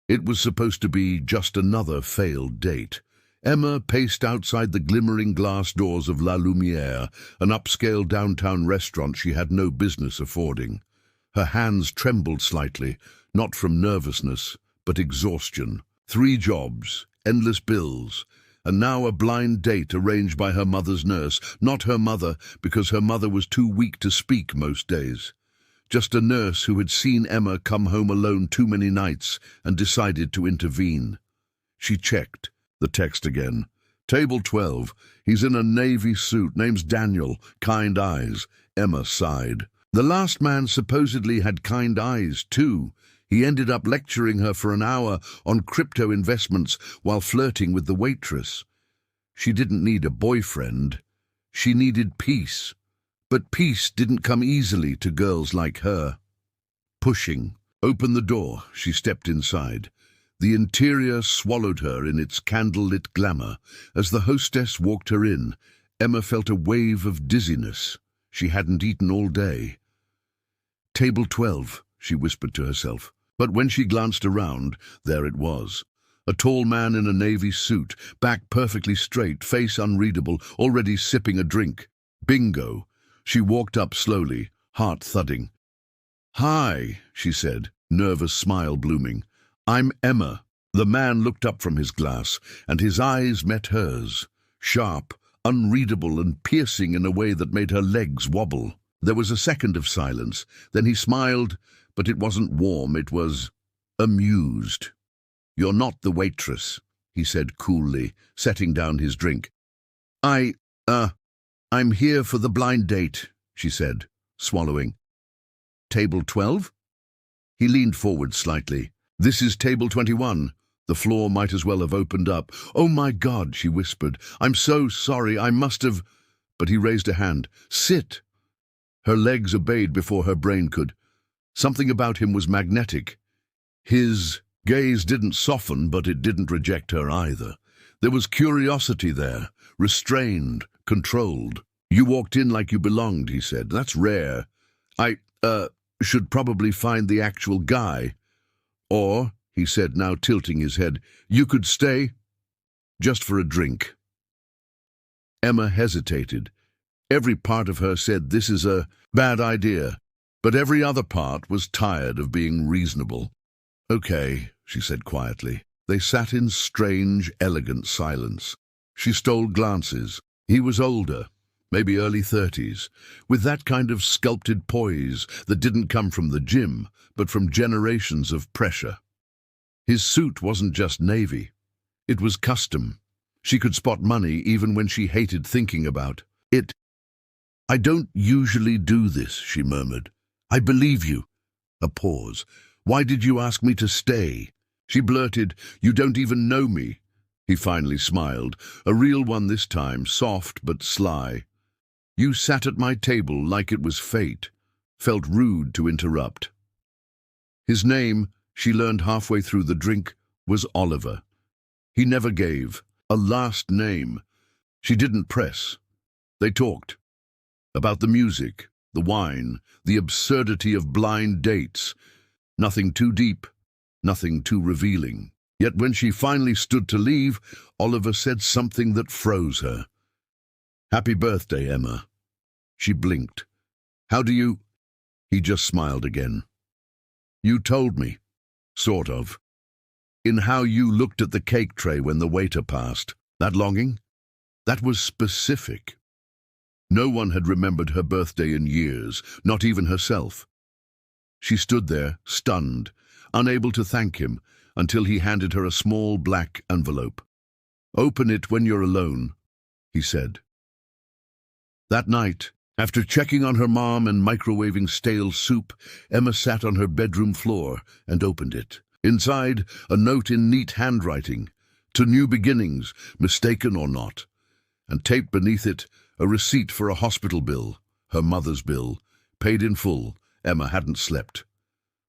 It was supposed to be just another failed date. Emma paced outside the glimmering glass doors of La Lumière, an upscale downtown restaurant she had no business affording. Her hands trembled slightly, not from nervousness, but exhaustion. 3 jobs, endless bills, and now a blind date arranged by her mother's nurse. Not her mother, because her mother was too weak to speak most days. Just a nurse who had seen Emma come home alone too many nights and decided to intervene. She checked the text again. Table 12. He's in a navy suit. Name's Daniel. Kind eyes. Emma sighed. The last man supposedly had kind eyes, too. He ended up lecturing her for an hour on crypto investments while flirting with the waitress. She didn't need a boyfriend. She needed peace. But peace didn't come easily to girls like her. Pushing. Open the door. She stepped inside. The interior swallowed her in its candle-lit glamour. As the hostess walked her in, Emma felt a wave of dizziness. She hadn't eaten all day. Table 12, she whispered to herself. But when she glanced around, there it was. A tall man in a navy suit, back perfectly straight, face unreadable, already sipping a drink. Bingo! She walked up slowly, heart thudding. "Hi," she said, nervous smile blooming. "I'm Emma." The man looked up from his glass, and his eyes met hers, sharp, unreadable and piercing in a way that made her legs wobble. There was a second of silence. Then he smiled, but it wasn't warm, it was amused. "You're not the waitress," he said coolly, setting down his drink. I'm here for the blind date," she said, swallowing. "Table 12? He leaned forward slightly. "This is table 21. The floor might as well have opened up. "Oh my God," she whispered. "I'm so sorry, I must have—" But he raised a hand. "Sit." Her legs obeyed before her brain could. Something about him was magnetic. His gaze didn't soften, but it didn't reject her either. There was curiosity there, restrained, controlled. "You walked in like you belonged," he said. "That's rare. I should probably find the actual guy. Or," he said, now tilting his head, "you could stay just for a drink." Emma hesitated. Every part of her said this is a bad idea, but every other part was tired of being reasonable. "Okay," she said quietly. They sat in strange, elegant silence. She stole glances. He was older, maybe early 30s, with that kind of sculpted poise that didn't come from the gym, but from generations of pressure. His suit wasn't just navy. It was custom. She could spot money even when she hated thinking about it. "I don't usually do this," she murmured. "I believe you." A pause. "Why did you ask me to stay?" She blurted, "You don't even know me." He finally smiled, a real one this time, soft but sly. "You sat at my table like it was fate." Felt rude to interrupt. His name, she learned halfway through the drink, was Oliver. He never gave a last name. She didn't press. They talked. About the music, the wine, the absurdity of blind dates. Nothing too deep, nothing too revealing. Yet when she finally stood to leave, Oliver said something that froze her. "Happy birthday, Emma." She blinked. "How do you—" He just smiled again. "You told me. Sort of. In how you looked at the cake tray when the waiter passed. That longing? That was specific." No one had remembered her birthday in years, not even herself. She stood there, stunned, unable to thank him, until he handed her a small black envelope. "Open it when you're alone," he said. That night, after checking on her mom and microwaving stale soup, Emma sat on her bedroom floor and opened it. Inside, a note in neat handwriting, "To new beginnings, mistaken or not," and taped beneath it, a receipt for a hospital bill, her mother's bill, paid in full. Emma hadn't slept.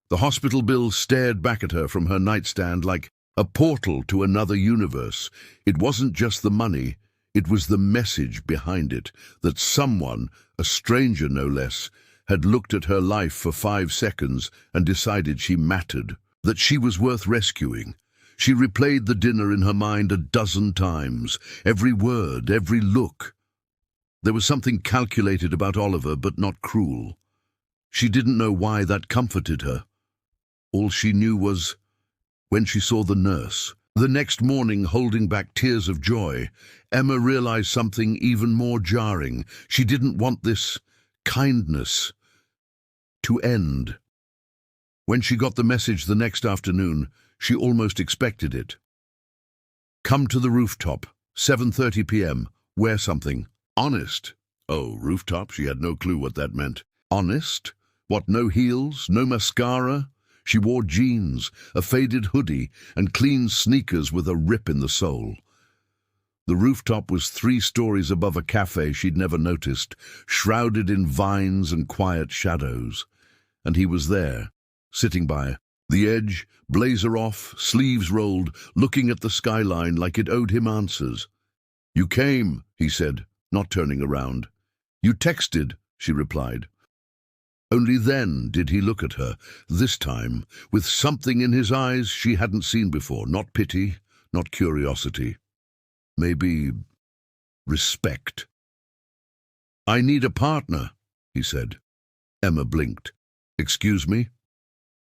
The hospital bill stared back at her from her nightstand like a portal to another universe. It wasn't just the money, it was the message behind it, that someone, a stranger no less, had looked at her life for 5 seconds and decided she mattered. that she was worth rescuing. She replayed the dinner in her mind a dozen times, every word, every look. There was something calculated about Oliver, but not cruel. She didn't know why that comforted her. All she knew was when she saw the nurse. The next morning, holding back tears of joy, Emma realized something even more jarring. She didn't want this kindness to end. When she got the message the next afternoon, she almost expected it. Come to the rooftop, 7:30 p.m. Wear something. Honest. Oh, rooftop? She had no clue what that meant. Honest? What, no heels, no mascara? She wore jeans, a faded hoodie, and clean sneakers with a rip in the sole. The rooftop was 3 stories above a cafe she'd never noticed, shrouded in vines and quiet shadows. And he was there, sitting by the edge, blazer off, sleeves rolled, looking at the skyline like it owed him answers. You came, he said, not turning around. You texted, she replied. Only then did he look at her, this time, with something in his eyes she hadn't seen before. Not pity, not curiosity. Maybe respect. I need a partner, he said. Emma blinked. Excuse me?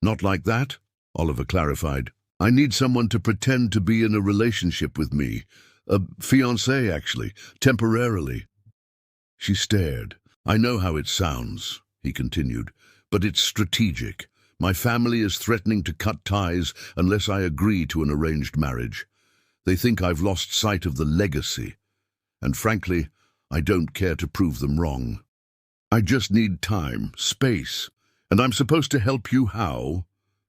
Not like that, Oliver clarified. I need someone to pretend to be in a relationship with me. A fiancé, actually, temporarily. She stared. I know how it sounds, he continued, but it's strategic. My family is threatening to cut ties unless I agree to an arranged marriage. They think I've lost sight of the legacy, and frankly, I don't care to prove them wrong. I just need time, space, and I'm supposed to help you how?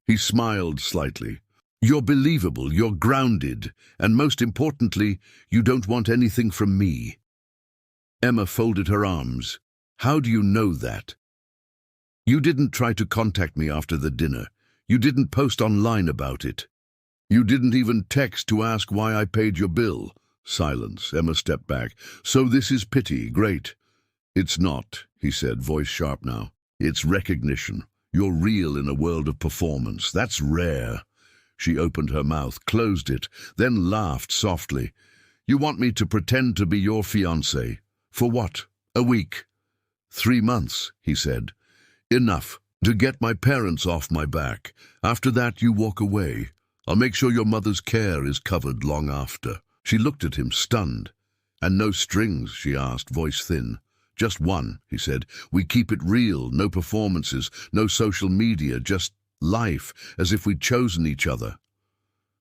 He smiled slightly. You're believable, you're grounded, and most importantly, you don't want anything from me. Emma folded her arms. How do you know that? You didn't try to contact me after the dinner. You didn't post online about it. You didn't even text to ask why I paid your bill. Silence. Emma stepped back. So this is pity. Great. It's not, he said, voice sharp now. It's recognition. You're real in a world of performance. That's rare. She opened her mouth, closed it, then laughed softly. You want me to pretend to be your fiancé? For what? A week? 3 months, he said. Enough. To get my parents off my back. After that, you walk away. I'll make sure your mother's care is covered long after. She looked at him, stunned. And no strings, she asked, voice thin. Just one, he said. We keep it real, no performances, no social media, just life, as if we'd chosen each other.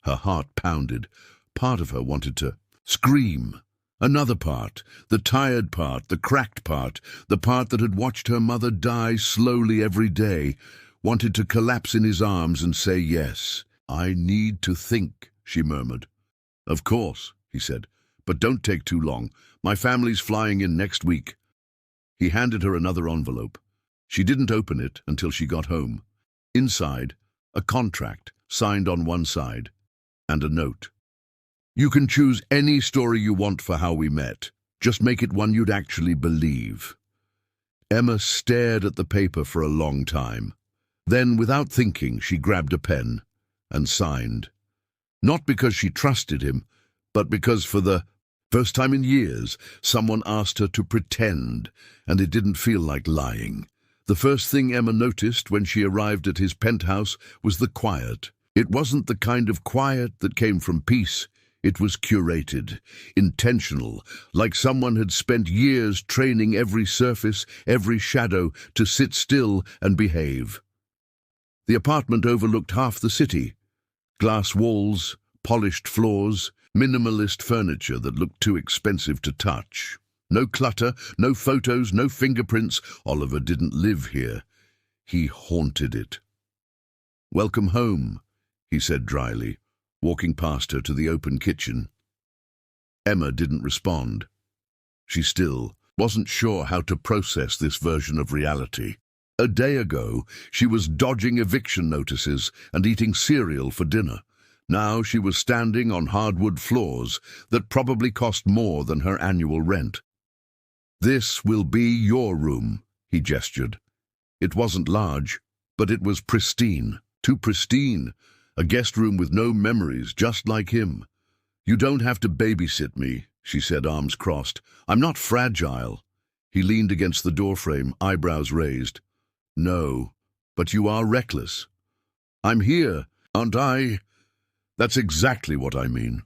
Her heart pounded. Part of her wanted to scream. Another part, the tired part, the cracked part, the part that had watched her mother die slowly every day, wanted to collapse in his arms and say yes. I need to think, she murmured. Of course, he said, but don't take too long. My family's flying in next week. He handed her another envelope. She didn't open it until she got home. Inside, a contract signed on one side, and a note. You can choose any story you want for how we met. Just make it one you'd actually believe. Emma stared at the paper for a long time. Then, without thinking, she grabbed a pen and signed. Not because she trusted him, but because for the first time in years, someone asked her to pretend, and it didn't feel like lying. The first thing Emma noticed when she arrived at his penthouse was the quiet. It wasn't the kind of quiet that came from peace. It was curated, intentional, like someone had spent years training every surface, every shadow to sit still and behave. The apartment overlooked half the city. Glass walls, polished floors, minimalist furniture that looked too expensive to touch. No clutter, no photos, no fingerprints. Oliver didn't live here. He haunted it. Welcome home, he said dryly, walking past her to the open kitchen. Emma didn't respond. She still wasn't sure how to process this version of reality. A day ago, she was dodging eviction notices and eating cereal for dinner. Now she was standing on hardwood floors that probably cost more than her annual rent. This will be your room, he gestured. It wasn't large, but it was pristine, too pristine, A guest room with no memories, just like him. "You don't have to babysit me," she said, arms crossed. "I'm not fragile." He leaned against the doorframe, eyebrows raised. "No, but you are reckless." "I'm here, aren't I?" "That's exactly what I mean."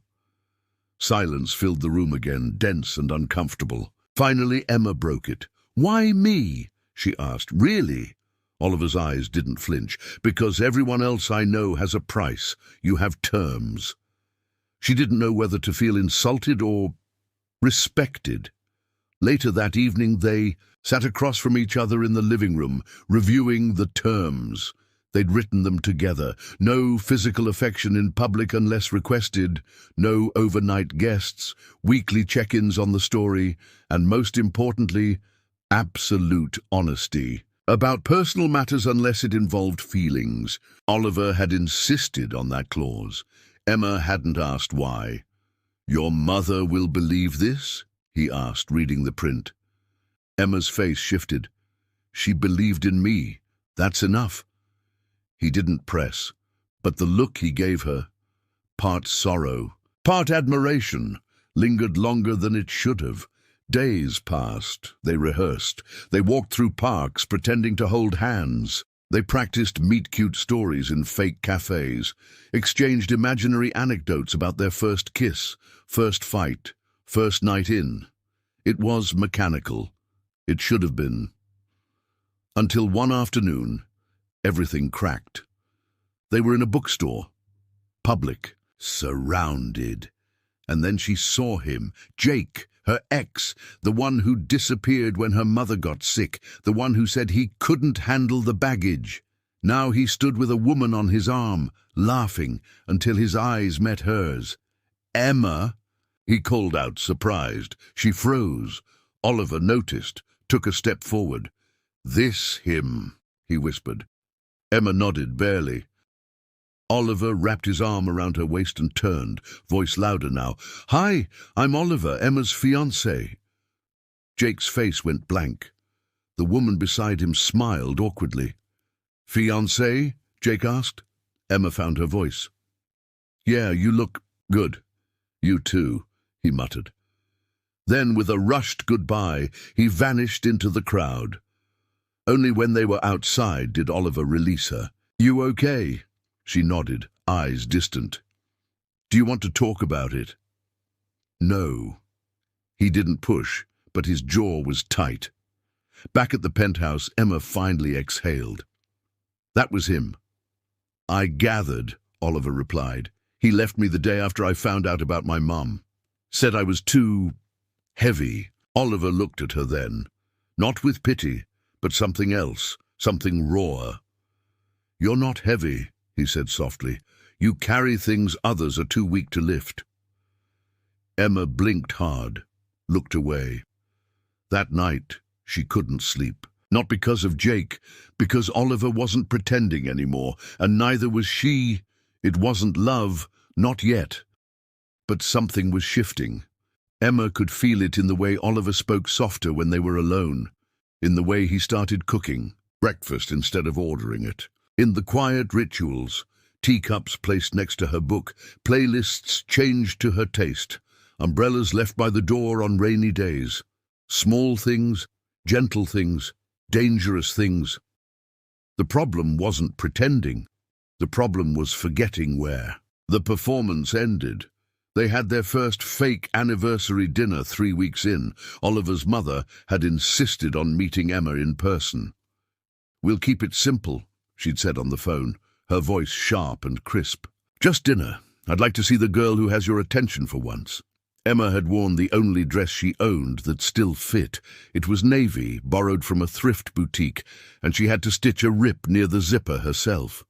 Silence filled the room again, dense and uncomfortable. Finally, Emma broke it. "Why me?" she asked. "Really?" Oliver's eyes didn't flinch. "Because everyone else I know has a price. You have terms." She didn't know whether to feel insulted or respected. Later that evening, they sat across from each other in the living room, reviewing the terms. They'd written them together. No physical affection in public unless requested, no overnight guests, weekly check-ins on the story, and most importantly, absolute honesty. About personal matters unless it involved feelings. Oliver had insisted on that clause. Emma hadn't asked why. "Your mother will believe this?" he asked, reading the print. Emma's face shifted. "She believed in me. That's enough." He didn't press, but the look he gave her, part sorrow, part admiration, lingered longer than it should have. Days passed. They rehearsed. They walked through parks, pretending to hold hands. They practiced meet-cute stories in fake cafes, exchanged imaginary anecdotes about their first kiss, first fight, first night in. It was mechanical. It should have been. Until one afternoon, everything cracked. They were in a bookstore, public, surrounded. And then she saw him, Jake, her ex, the one who disappeared when her mother got sick, the one who said he couldn't handle the baggage. Now he stood with a woman on his arm, laughing, until his eyes met hers. "Emma," he called out, surprised. She froze. Oliver noticed, took a step forward. "This him," he whispered. Emma nodded, barely. Oliver wrapped his arm around her waist and turned, voice louder now. "Hi, I'm Oliver, Emma's fiancé." Jake's face went blank. The woman beside him smiled awkwardly. "Fiancé?" Jake asked. Emma found her voice. "Yeah, you look good." "You too," he muttered. Then, with a rushed goodbye, he vanished into the crowd. Only when they were outside did Oliver release her. "You okay?" She nodded, eyes distant. "Do you want to talk about it?" "No." He didn't push, but his jaw was tight. Back at the penthouse, Emma finally exhaled. That was him. "I gathered," Oliver replied. "He left me the day after I found out about my mum. Said I was too heavy." Oliver looked at her then, not with pity, but something else, something rawer. "You're not heavy," he said softly. "You carry things others are too weak to lift." Emma blinked hard, looked away. That night, she couldn't sleep. Not because of Jake, because Oliver wasn't pretending anymore, and neither was she. It wasn't love, not yet. But something was shifting. Emma could feel it in the way Oliver spoke softer when they were alone, in the way he started cooking, breakfast instead of ordering it, in the quiet rituals, teacups placed next to her book, playlists changed to her taste, umbrellas left by the door on rainy days. Small things, gentle things, dangerous things. The problem wasn't pretending. The problem was forgetting where. The performance ended. They had their first fake anniversary dinner 3 weeks in. Oliver's mother had insisted on meeting Emma in person. "We'll keep it simple," she'd said on the phone, her voice sharp and crisp. "Just dinner. I'd like to see the girl who has your attention for once." Emma had worn the only dress she owned that still fit. It was navy, borrowed from a thrift boutique, and she had to stitch a rip near the zipper herself.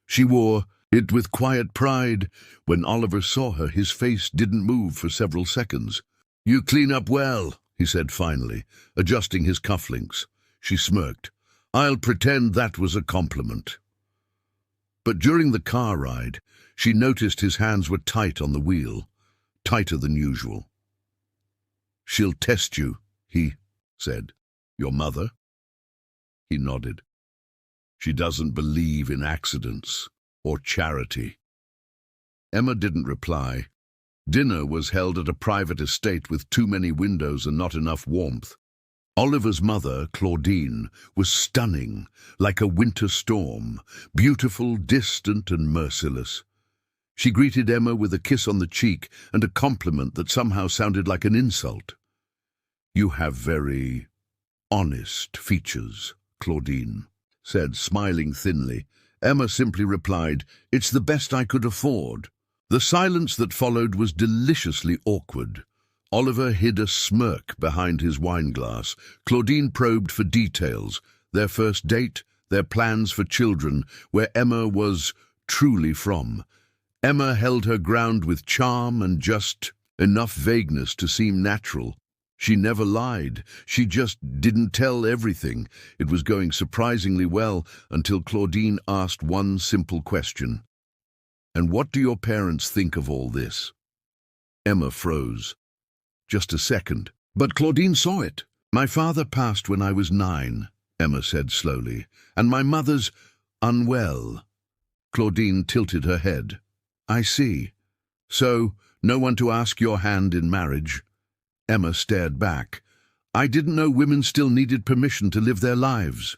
She wore it with quiet pride. When Oliver saw her, his face didn't move for several seconds. "You clean up well," he said finally, adjusting his cufflinks. She smirked. "I'll pretend that was a compliment." But during the car ride, she noticed his hands were tight on the wheel, tighter than usual. "She'll test you," he said. "Your mother?" He nodded. "She doesn't believe in accidents or charity." Emma didn't reply. Dinner was held at a private estate with too many windows and not enough warmth. Oliver's mother, Claudine, was stunning, like a winter storm, beautiful, distant, and merciless. She greeted Emma with a kiss on the cheek and a compliment that somehow sounded like an insult. "You have very honest features," Claudine said, smiling thinly. Emma simply replied, "It's the best I could afford." The silence that followed was deliciously awkward. Oliver hid a smirk behind his wineglass. Claudine probed for details, their first date, their plans for children, where Emma was truly from. Emma held her ground with charm and just enough vagueness to seem natural. She never lied. She just didn't tell everything. It was going surprisingly well until Claudine asked one simple question. "And what do your parents think of all this?" Emma froze. "Just a second." But Claudine saw it. "My father passed when I was 9, Emma said slowly, "and my mother's unwell." Claudine tilted her head. "I see. So, no one to ask your hand in marriage?" Emma stared back. "I didn't know women still needed permission to live their lives."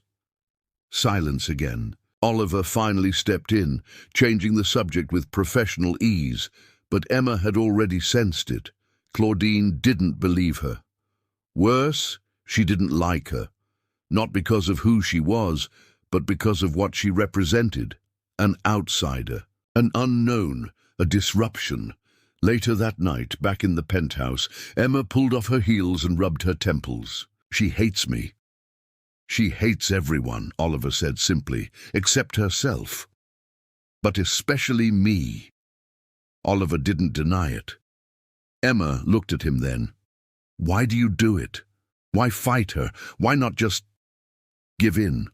Silence again. Oliver finally stepped in, changing the subject with professional ease, but Emma had already sensed it. Claudine didn't believe her. Worse, she didn't like her. Not because of who she was, but because of what she represented. An outsider, an unknown, a disruption. Later that night, back in the penthouse, Emma pulled off her heels and rubbed her temples. "She hates me." "She hates everyone," Oliver said simply, "except herself. But especially me." Oliver didn't deny it. Emma looked at him then. "Why do you do it? Why fight her? Why not just give in?"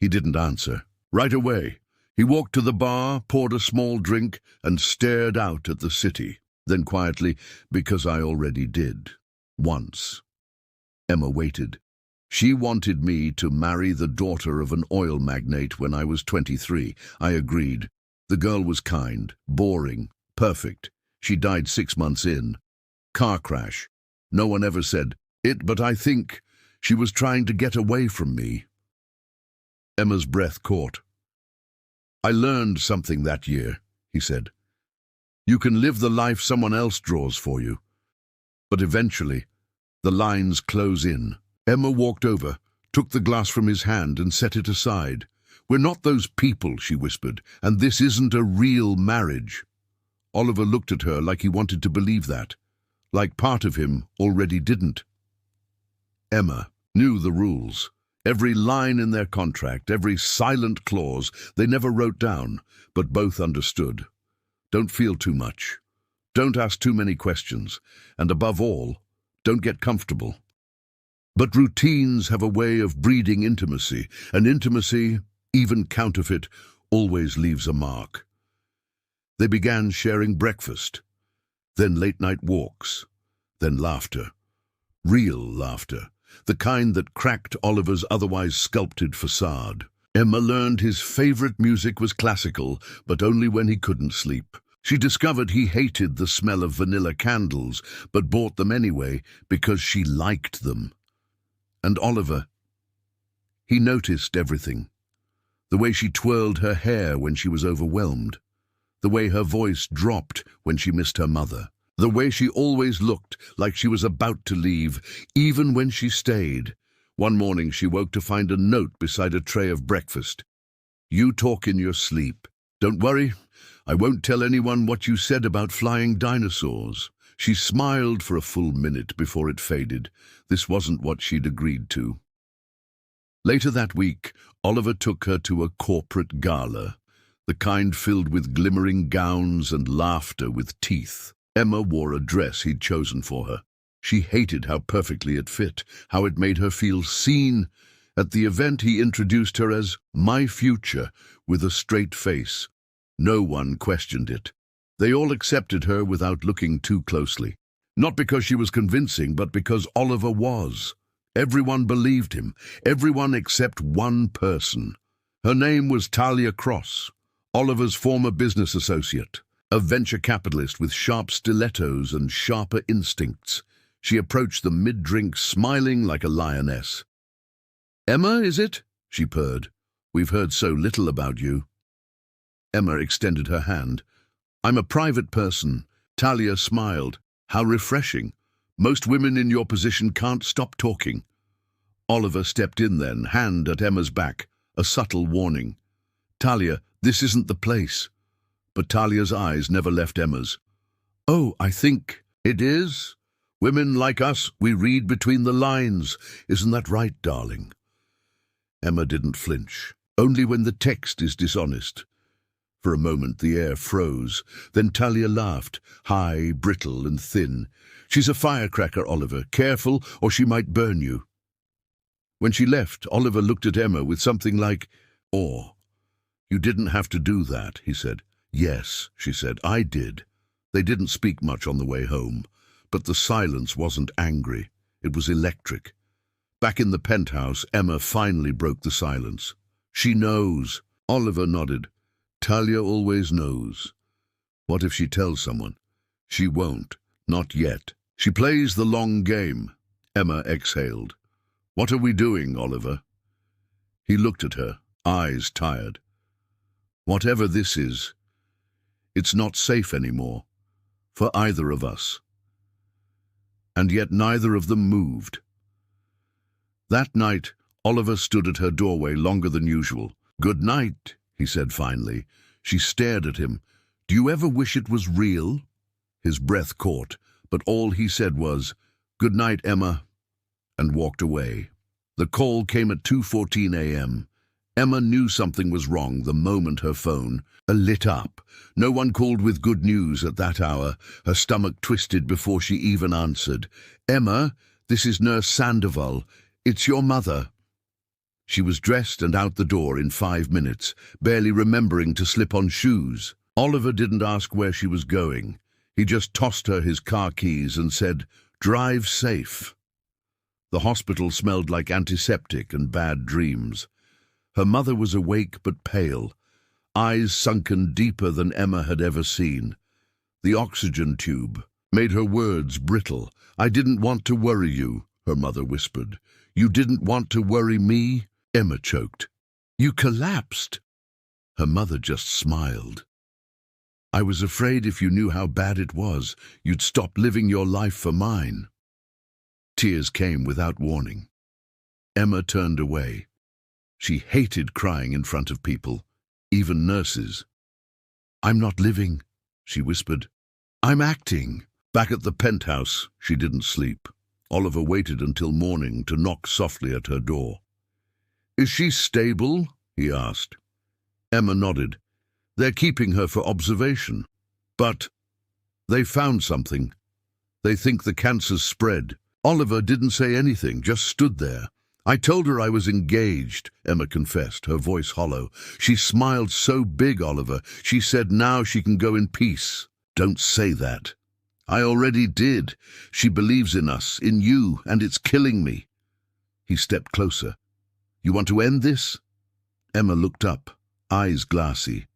He didn't answer. Right away, he walked to the bar, poured a small drink, and stared out at the city. Then quietly, "Because I already did. Once." Emma waited. "She wanted me to marry the daughter of an oil magnate when I was 23. I agreed. The girl was kind, boring, perfect. She died 6 months in. Car crash. No one ever said it, but I think she was trying to get away from me." Emma's breath caught. "I learned something that year," he said. "You can live the life someone else draws for you. But eventually, the lines close in." Emma walked over, took the glass from his hand and set it aside. "We're not those people," she whispered, "and this isn't a real marriage." Oliver looked at her like he wanted to believe that, like part of him already didn't. Emma knew the rules. Every line in their contract, every silent clause, they never wrote down, but both understood. Don't feel too much. Don't ask too many questions. And above all, don't get comfortable. But routines have a way of breeding intimacy, and intimacy, even counterfeit, always leaves a mark. They began sharing breakfast, then late-night walks, then laughter. Real laughter, the kind that cracked Oliver's otherwise sculpted facade. Emma learned his favorite music was classical, but only when he couldn't sleep. She discovered he hated the smell of vanilla candles, but bought them anyway because she liked them. And Oliver, he noticed everything. The way she twirled her hair when she was overwhelmed. The way her voice dropped when she missed her mother. The way she always looked like she was about to leave, even when she stayed. One morning she woke to find a note beside a tray of breakfast. "You talk in your sleep. Don't worry, I won't tell anyone what you said about flying dinosaurs." She smiled for a full minute before it faded. This wasn't what she'd agreed to. Later that week, Oliver took her to a corporate gala, the kind filled with glimmering gowns and laughter with teeth. Emma wore a dress he'd chosen for her. She hated how perfectly it fit, how it made her feel seen. At the event, he introduced her as "my future," with a straight face. No one questioned it. They all accepted her without looking too closely. Not because she was convincing, but because Oliver was. Everyone believed him, everyone except one person. Her name was Talia Cross. Oliver's former business associate, a venture capitalist with sharp stilettos and sharper instincts. She approached them mid-drink, smiling like a lioness. "Emma, is it?" she purred. "We've heard so little about you." Emma extended her hand. "I'm a private person." Talia smiled. "How refreshing. Most women in your position can't stop talking." Oliver stepped in then, hand at Emma's back, a subtle warning. "Talia, this isn't the place." But Talia's eyes never left Emma's. "Oh, I think it is. Women like us, we read between the lines. Isn't that right, darling?" Emma didn't flinch. Only when the text is dishonest. For a moment the air froze. Then Talia laughed, high, brittle and thin. "She's a firecracker, Oliver. Careful, or she might burn you." When she left, Oliver looked at Emma with something like awe. "You didn't have to do that," he said. "Yes," she said, "I did." They didn't speak much on the way home, but the silence wasn't angry. It was electric. Back in the penthouse, Emma finally broke the silence. "She knows." Oliver nodded. "Talia always knows." "What if she tells someone?" "She won't. Not yet. She plays the long game." Emma exhaled. "What are we doing, Oliver?" He looked at her, eyes tired. "Whatever this is, it's not safe anymore, for either of us." And yet neither of them moved. That night, Oliver stood at her doorway longer than usual. "Good night," he said finally. She stared at him. "Do you ever wish it was real?" His breath caught, but all he said was, "Good night, Emma," and walked away. The call came at 2:14 a.m. Emma knew something was wrong the moment her phone lit up. No one called with good news at that hour. Her stomach twisted before she even answered. "Emma, this is Nurse Sandoval. It's your mother." She was dressed and out the door in 5 minutes, barely remembering to slip on shoes. Oliver didn't ask where she was going. He just tossed her his car keys and said, "Drive safe." The hospital smelled like antiseptic and bad dreams. Her mother was awake but pale, eyes sunken deeper than Emma had ever seen. The oxygen tube made her words brittle. "I didn't want to worry you," her mother whispered. "You didn't want to worry me?" Emma choked. "You collapsed." Her mother just smiled. "I was afraid if you knew how bad it was, you'd stop living your life for mine." Tears came without warning. Emma turned away. She hated crying in front of people, even nurses. "I'm not living," she whispered. "I'm acting." Back at the penthouse, she didn't sleep. Oliver waited until morning to knock softly at her door. "Is she stable?" he asked. Emma nodded. "They're keeping her for observation. But they found something. They think the cancer's spread." Oliver didn't say anything, just stood there. "I told her I was engaged," Emma confessed, her voice hollow. "She smiled so big, Oliver. She said now she can go in peace." "Don't say that." "I already did. She believes in us, in you, and it's killing me." He stepped closer. "You want to end this?" Emma looked up, eyes glassy.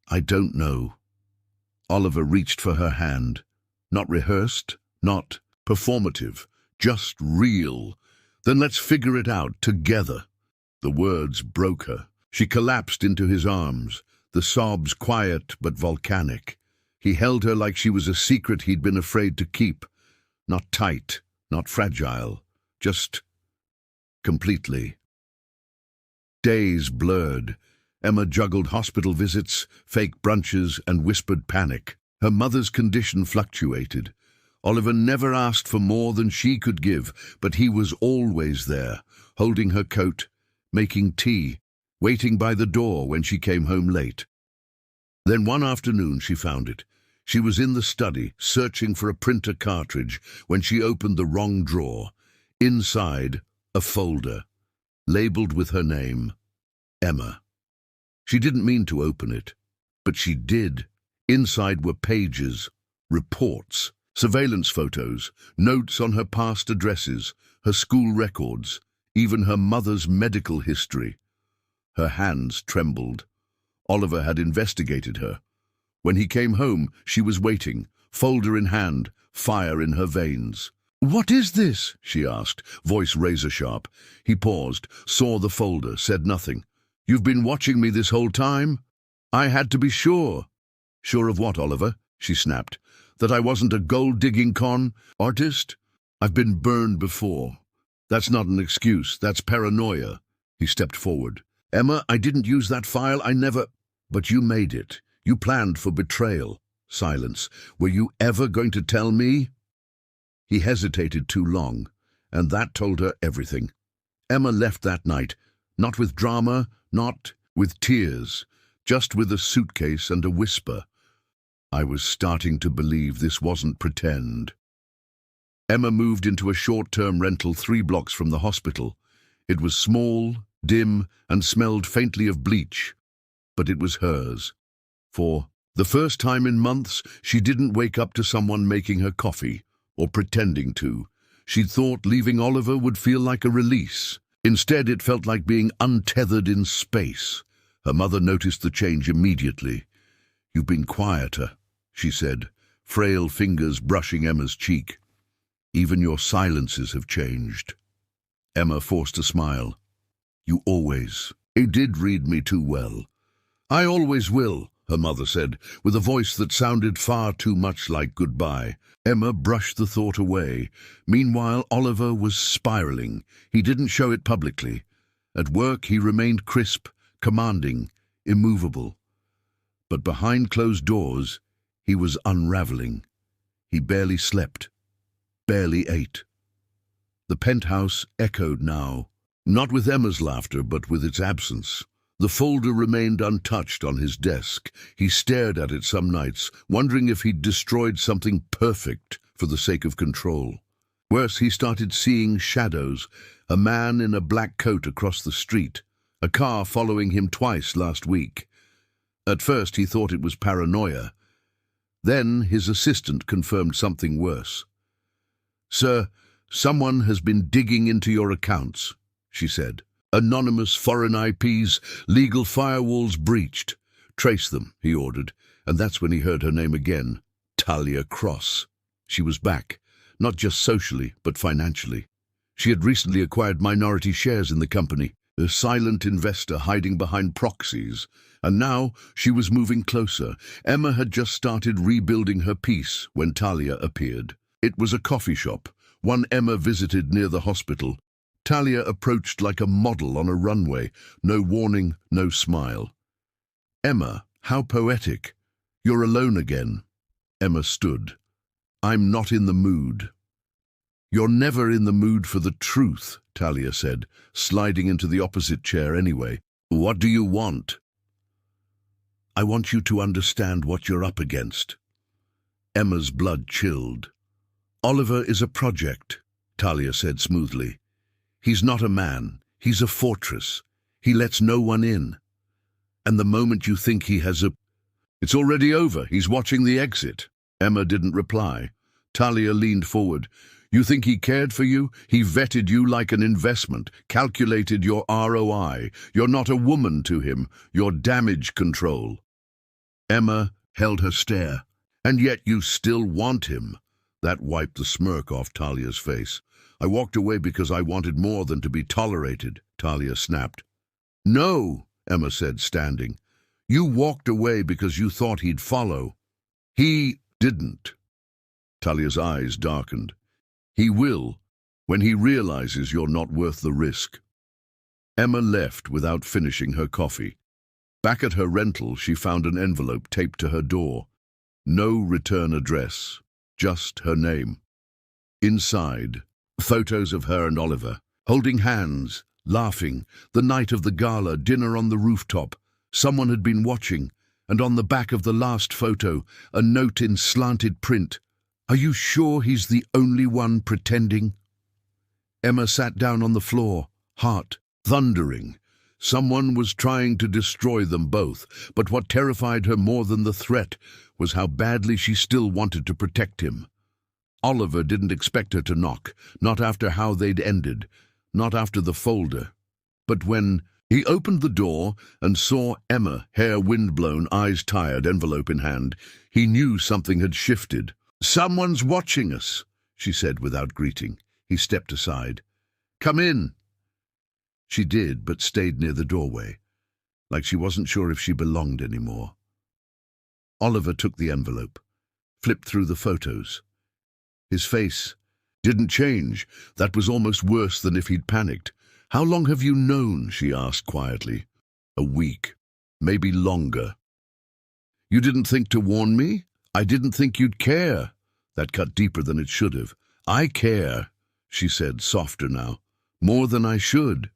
"I don't know." Oliver reached for her hand. Not rehearsed, not performative, just real. "Then let's figure it out together." The words broke her. She collapsed into his arms, the sobs quiet but volcanic. He held her like she was a secret he'd been afraid to keep. Not tight, not fragile, just completely. Days blurred. Emma juggled hospital visits, fake brunches, and whispered panic. Her mother's condition fluctuated. Oliver never asked for more than she could give, but he was always there, holding her coat, making tea, waiting by the door when she came home late. Then one afternoon she found it. She was in the study, searching for a printer cartridge, when she opened the wrong drawer. Inside, a folder, labeled with her name, Emma. She didn't mean to open it, but she did. Inside were pages, reports, surveillance photos, notes on her past addresses, her school records, even her mother's medical history. Her hands trembled. Oliver had investigated her. When he came home, she was waiting, folder in hand, fire in her veins. "What is this?" she asked, voice razor-sharp. He paused, saw the folder, said nothing. "You've been watching me this whole time? I had to be sure." "Sure of what, Oliver?" she snapped. "That I wasn't a gold-digging artist? I've been burned before. That's not an excuse, that's paranoia." He stepped forward. "Emma, I didn't use that file, I never—" "But you made it. You planned for betrayal." Silence. "Were you ever going to tell me?" He hesitated too long, and that told her everything. Emma left that night, not with drama, not with tears, just with a suitcase and a whisper. "I was starting to believe this wasn't pretend." Emma moved into a short-term rental 3 blocks from the hospital. It was small, dim, and smelled faintly of bleach, but it was hers. For the first time in months, she didn't wake up to someone making her coffee, or pretending to. She'd thought leaving Oliver would feel like a release. Instead, it felt like being untethered in space. Her mother noticed the change immediately. "You've been quieter," she said, frail fingers brushing Emma's cheek. "Even your silences have changed." Emma forced a smile. "You always. He did read me too well." "I always will," her mother said, with a voice that sounded far too much like goodbye. Emma brushed the thought away. Meanwhile, Oliver was spiraling. He didn't show it publicly. At work, he remained crisp, commanding, immovable. But behind closed doors, he was unraveling. He barely slept, barely ate. The penthouse echoed now, not with Emma's laughter, but with its absence. The folder remained untouched on his desk. He stared at it some nights, wondering if he'd destroyed something perfect for the sake of control. Worse, he started seeing shadows, a man in a black coat across the street, a car following him twice last week. At first, he thought it was paranoia. Then his assistant confirmed something worse. "Sir, someone has been digging into your accounts," she said. "Anonymous foreign IPs, legal firewalls breached. Trace them," he ordered, and that's when he heard her name again. Talia Cross. She was back, not just socially, but financially. She had recently acquired minority shares in the company, a silent investor hiding behind proxies, and now she was moving closer. Emma had just started rebuilding her peace when Talia appeared. It was a coffee shop, one Emma visited near the hospital. Talia approached like a model on a runway, no warning, no smile. "Emma, how poetic. You're alone again." Emma stood. "I'm not in the mood." "You're never in the mood for the truth," Talia said, sliding into the opposite chair anyway. "What do you want?" "I want you to understand what you're up against." Emma's blood chilled. "Oliver is a project," Talia said smoothly. "He's not a man. He's a fortress. He lets no one in. And the moment you think he has It's already over. He's watching the exit." Emma didn't reply. Talia leaned forward. "You think he cared for you? He vetted you like an investment, calculated your ROI. You're not a woman to him. You're damage control." Emma held her stare. "And yet you still want him." That wiped the smirk off Talia's face. "I walked away because I wanted more than to be tolerated," Talia snapped. "No," Emma said, standing. "You walked away because you thought he'd follow. He didn't." Talia's eyes darkened. "He will, when he realizes you're not worth the risk." Emma left without finishing her coffee. Back at her rental, she found an envelope taped to her door. No return address, just her name. Inside, photos of her and Oliver, holding hands, laughing, the night of the gala, dinner on the rooftop. Someone had been watching, and on the back of the last photo, a note in slanted print. "Are you sure he's the only one pretending?" Emma sat down on the floor, heart thundering. Someone was trying to destroy them both, but what terrified her more than the threat was how badly she still wanted to protect him. Oliver didn't expect her to knock, not after how they'd ended, not after the folder. But when He opened the door and saw Emma, hair windblown, eyes tired, envelope in hand. He knew something had shifted. "Someone's watching us," she said without greeting. He stepped aside. "Come in." She did, but stayed near the doorway, like she wasn't sure if she belonged anymore. Oliver took the envelope, flipped through the photos. His face didn't change. That was almost worse than if he'd panicked. "How long have you known?" she asked quietly. "A week, maybe longer." "You didn't think to warn me? I didn't think you'd care." That cut deeper than it should have. "I care," she said, softer now. "More than I should."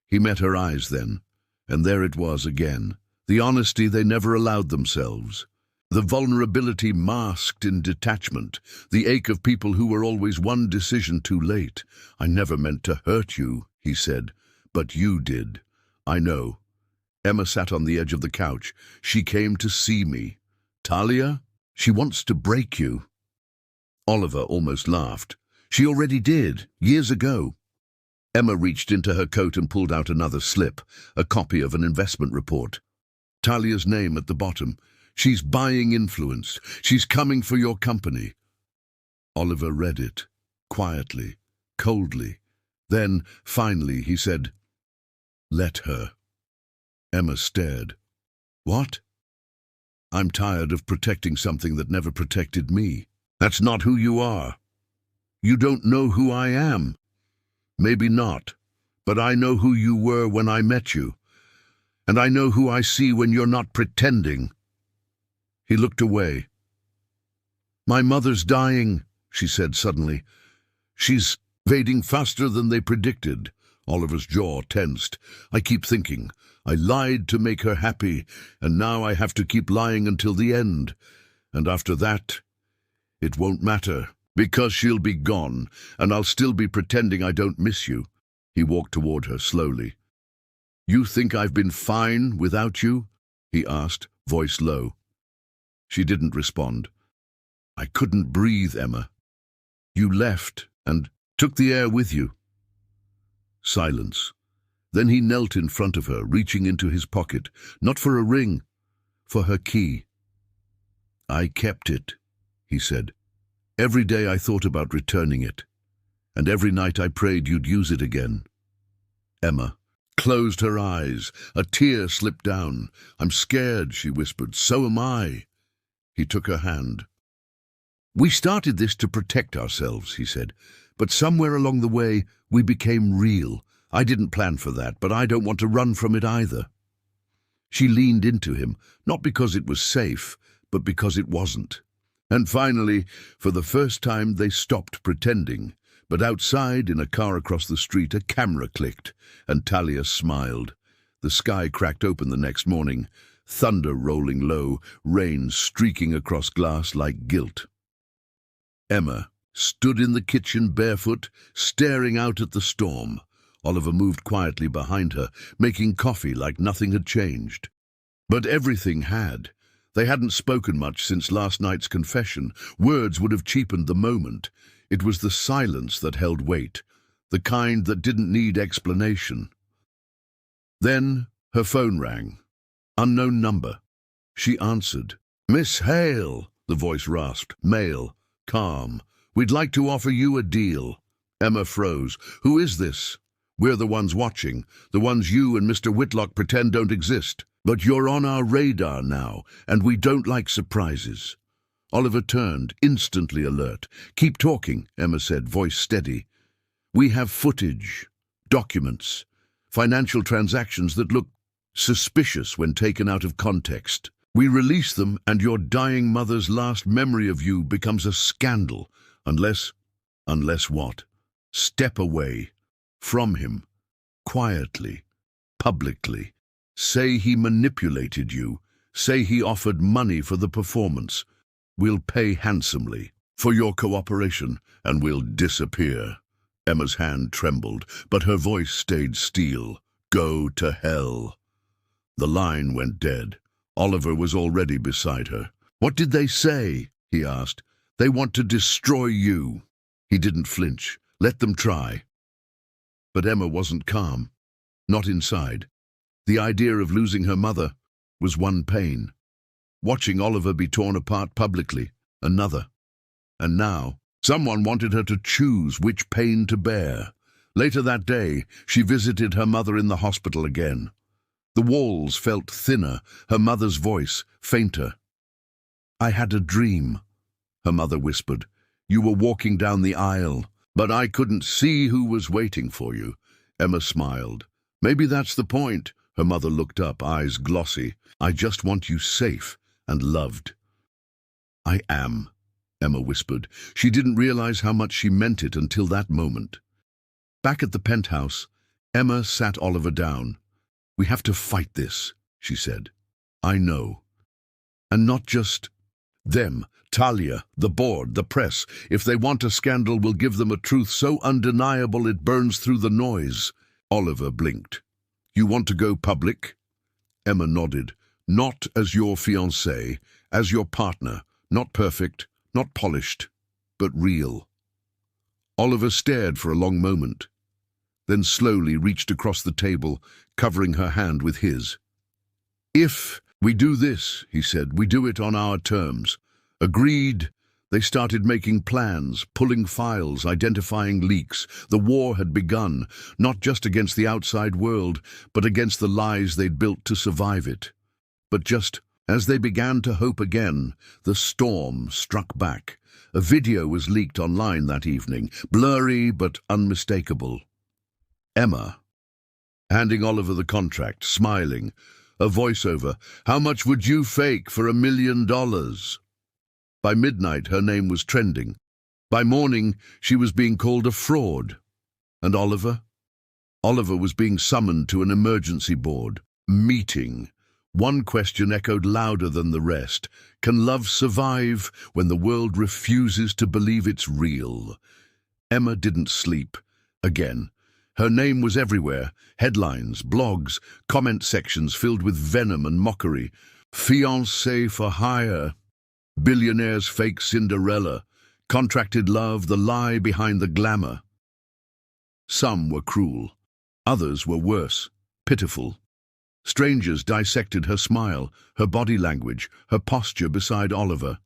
He met her eyes then, and there it was again. The honesty they never allowed themselves. The vulnerability masked in detachment. The ache of people who were always one decision too late. "I never meant to hurt you," he said. "But you did. I know." Emma sat on the edge of the couch. "She came to see me." "Talia? She wants to break you." Oliver almost laughed. "She already did, years ago." Emma reached into her coat and pulled out another slip, a copy of an investment report. Talia's name at the bottom. "She's buying influence. She's coming for your company." Oliver read it, quietly, coldly. Then, finally, he said, "Let her." Emma stared. "What?" "I'm tired of protecting something that never protected me. That's not who you are. You don't know who I am. Maybe not, but I know who you were when I met you. And I know who I see when you're not pretending." He looked away. "My mother's dying," she said suddenly. "She's fading faster than they predicted." Oliver's jaw tensed. "I keep thinking, I lied to make her happy, and now I have to keep lying until the end. And after that, it won't matter, because she'll be gone, and I'll still be pretending I don't miss you." He walked toward her slowly. "You think I've been fine without you?" he asked, voice low. She didn't respond. "I couldn't breathe, Emma. You left and took the air with you." Silence. Then he knelt in front of her, reaching into his pocket, not for a ring, for her key. "I kept it," he said. "Every day I thought about returning it, and every night I prayed you'd use it again." Emma closed her eyes. A tear slipped down. "I'm scared," she whispered. "So am I." He took her hand. "We started this to protect ourselves," he said, "but somewhere along the way we became real. I didn't plan for that, but I don't want to run from it either." She leaned into him, not because it was safe, but because it wasn't. And finally, for the first time, they stopped pretending. But outside, in a car across the street, a camera clicked, and Talia smiled. The sky cracked open the next morning, thunder rolling low, rain streaking across glass like guilt. Emma stood in the kitchen barefoot, staring out at the storm. Oliver moved quietly behind her, making coffee like nothing had changed. But everything had. They hadn't spoken much since last night's confession. Words would have cheapened the moment. It was the silence that held weight, the kind that didn't need explanation. Then her phone rang. Unknown number. She answered. "Miss Hale," the voice rasped. Male, calm. "We'd like to offer you a deal." Emma froze. "Who is this?" "We're the ones watching, the ones you and Mr. Whitlock pretend don't exist. But you're on our radar now, and we don't like surprises." Oliver turned, instantly alert. "Keep talking," Emma said, voice steady. "We have footage, documents, financial transactions that look suspicious when taken out of context. We release them, and your dying mother's last memory of you becomes a scandal. Unless what? Step away. From him. Quietly. Publicly. Say he manipulated you. Say he offered money for the performance. We'll pay handsomely for your cooperation, and we'll disappear." Emma's hand trembled, but her voice stayed steel. "Go to hell." The line went dead. Oliver was already beside her. "What did they say?" he asked. "They want to destroy you." He didn't flinch. Let them try. But Emma wasn't calm. Not inside. The idea of losing her mother was one pain. Watching Oliver be torn apart publicly, another. And now, someone wanted her to choose which pain to bear. Later that day, she visited her mother in the hospital again. The walls felt thinner, her mother's voice fainter. "I had a dream," her mother whispered. "You were walking down the aisle, but I couldn't see who was waiting for you." Emma smiled. "Maybe that's the point." Her mother looked up, eyes glossy. "I just want you safe and loved." "I am," Emma whispered. She didn't realize how much she meant it until that moment. Back at the penthouse, Emma sat Oliver down. "We have to fight this," she said. "I know. And not just them. Talia, the board, the press. If they want a scandal, we'll give them a truth so undeniable it burns through the noise." Oliver blinked. "You want to go public?" Emma nodded. "Not as your fiancé, as your partner. Not perfect, not polished, but real." Oliver stared for a long moment, then slowly reached across the table, covering her hand with his. "If we do this," he said, "we do it on our terms." Agreed. They started making plans, pulling files, identifying leaks. The war had begun, not just against the outside world, but against the lies they'd built to survive it. But just as they began to hope again, the storm struck back. A video was leaked online that evening, blurry but unmistakable. Emma, handing Oliver the contract, smiling, a voiceover. "How much would you fake for $1 million?" By midnight, her name was trending. By morning, she was being called a fraud. And Oliver? Oliver was being summoned to an emergency board meeting. One question echoed louder than the rest. Can love survive when the world refuses to believe it's real? Emma didn't sleep. Again. Her name was everywhere. Headlines, blogs, comment sections filled with venom and mockery. Fiancé for hire. Billionaire's fake Cinderella. Contracted love, the lie behind the glamour. Some were cruel. Others were worse, pitiful. Strangers dissected her smile, her body language, her posture beside Oliver.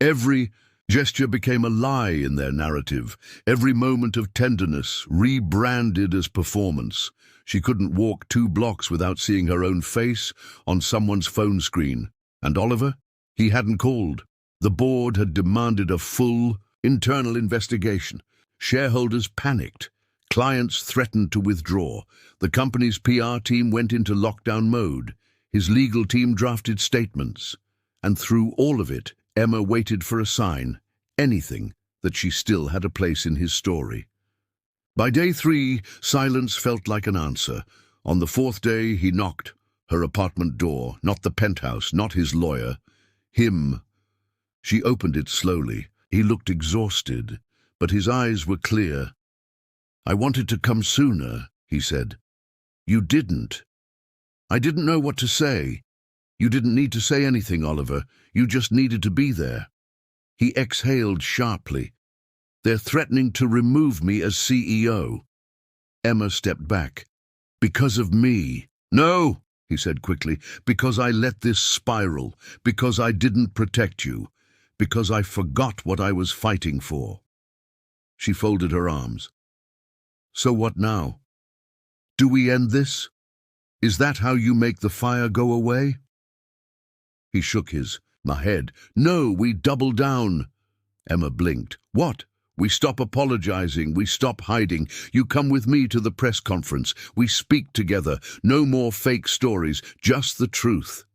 Every gesture became a lie in their narrative, every moment of tenderness rebranded as performance. She couldn't walk 2 blocks without seeing her own face on someone's phone screen. And Oliver? He hadn't called. The board had demanded a full, internal investigation. Shareholders panicked. Clients threatened to withdraw. The company's PR team went into lockdown mode. His legal team drafted statements. And through all of it, Emma waited for a sign, anything, that she still had a place in his story. By day 3, silence felt like an answer. On the 4th day, he knocked. Her apartment door, not the penthouse, not his lawyer. Him. She opened it slowly. He looked exhausted, but his eyes were clear. "I wanted to come sooner," he said. "You didn't." "I didn't know what to say." "You didn't need to say anything, Oliver. You just needed to be there." He exhaled sharply. "They're threatening to remove me as CEO." Emma stepped back. "Because of me." "No," he said quickly, "because I let this spiral, because I didn't protect you, because I forgot what I was fighting for." She folded her arms. "So what now? Do we end this? Is that how you make the fire go away?" He shook his head. "No, we double down." Emma blinked. "What? We stop apologizing, we stop hiding. You come with me to the press conference. We speak together. No more fake stories, just the truth."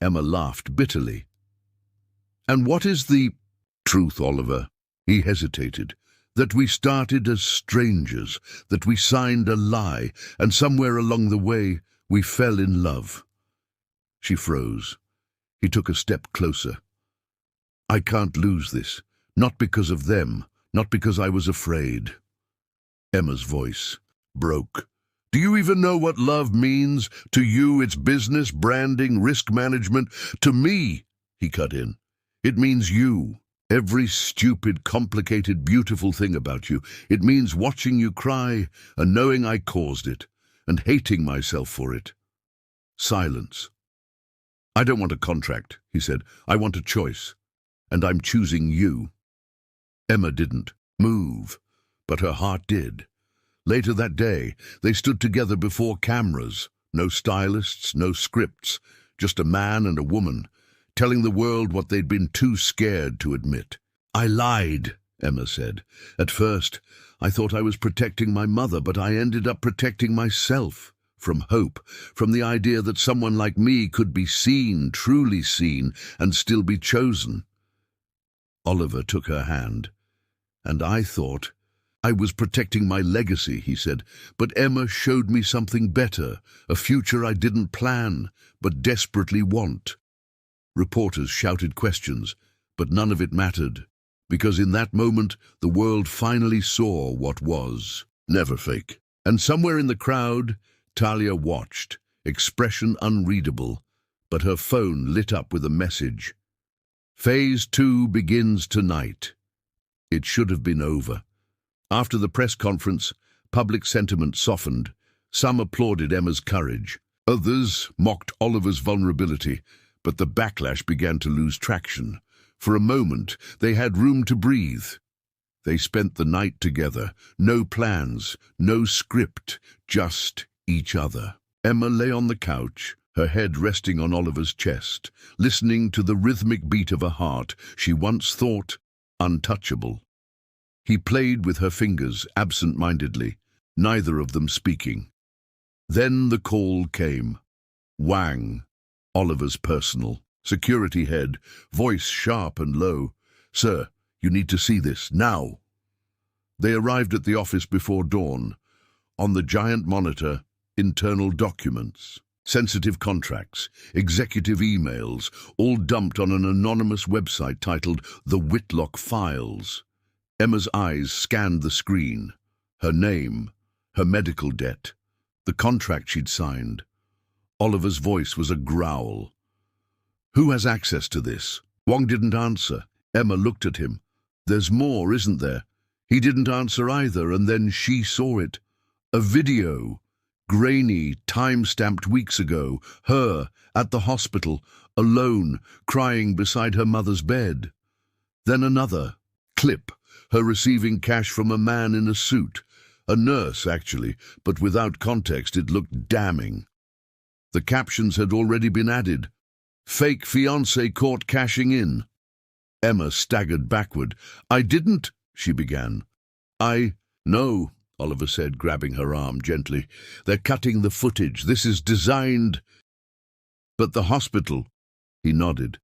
Emma laughed bitterly. "And what is the truth, Oliver?" He hesitated. "That we started as strangers, that we signed a lie, and somewhere along the way we fell in love." She froze. He took a step closer. "I can't lose this. Not because of them. Not because I was afraid." Emma's voice broke. "Do you even know what love means? To you, it's business, branding, risk management. To me," he cut in, "it means you. Every stupid, complicated, beautiful thing about you. It means watching you cry and knowing I caused it, and hating myself for it. Silence. "I don't want a contract," he said. "I want a choice. And I'm choosing you." Emma didn't move, but her heart did. Later that day, they stood together before cameras. No stylists, no scripts, just a man and a woman, telling the world what they'd been too scared to admit. "I lied," Emma said. "At first, I thought I was protecting my mother, but I ended up protecting myself. From hope, from the idea that someone like me could be seen, truly seen, and still be chosen." Oliver took her hand. "And I thought I was protecting my legacy," he said. "But Emma showed me something better, a future I didn't plan, but desperately want." Reporters shouted questions, but none of it mattered, because in that moment the world finally saw what was. Never fake. And somewhere in the crowd, Talia watched, expression unreadable, but her phone lit up with a message. "Phase 2 begins tonight." It should have been over. After the press conference, public sentiment softened. Some applauded Emma's courage. Others mocked Oliver's vulnerability, but the backlash began to lose traction. For a moment, they had room to breathe. They spent the night together. No plans, no script, just each other. Emma lay on the couch, her head resting on Oliver's chest, listening to the rhythmic beat of a heart she once thought untouchable. He played with her fingers absent-mindedly, neither of them speaking. Then the call came. Wang, Oliver's personal security head, voice sharp and low. "Sir, you need to see this, now." They arrived at the office before dawn. On the giant monitor, internal documents, sensitive contracts, executive emails, all dumped on an anonymous website titled The Whitlock Files. Emma's eyes scanned the screen. Her name, her medical debt, the contract she'd signed. Oliver's voice was a growl. "Who has access to this?" Wang didn't answer. Emma looked at him. "There's more, isn't there?" He didn't answer either, and then she saw it. A video, grainy, time-stamped weeks ago, her at the hospital, alone, crying beside her mother's bed. Then another clip, her receiving cash from a man in a suit. A nurse, actually, but without context it looked damning. The captions had already been added. "Fake fiancé caught cashing in." Emma staggered backward. "I didn't," she began. "No," Oliver said, grabbing her arm gently. "They're cutting the footage. This is designed." "But the hospital," he nodded.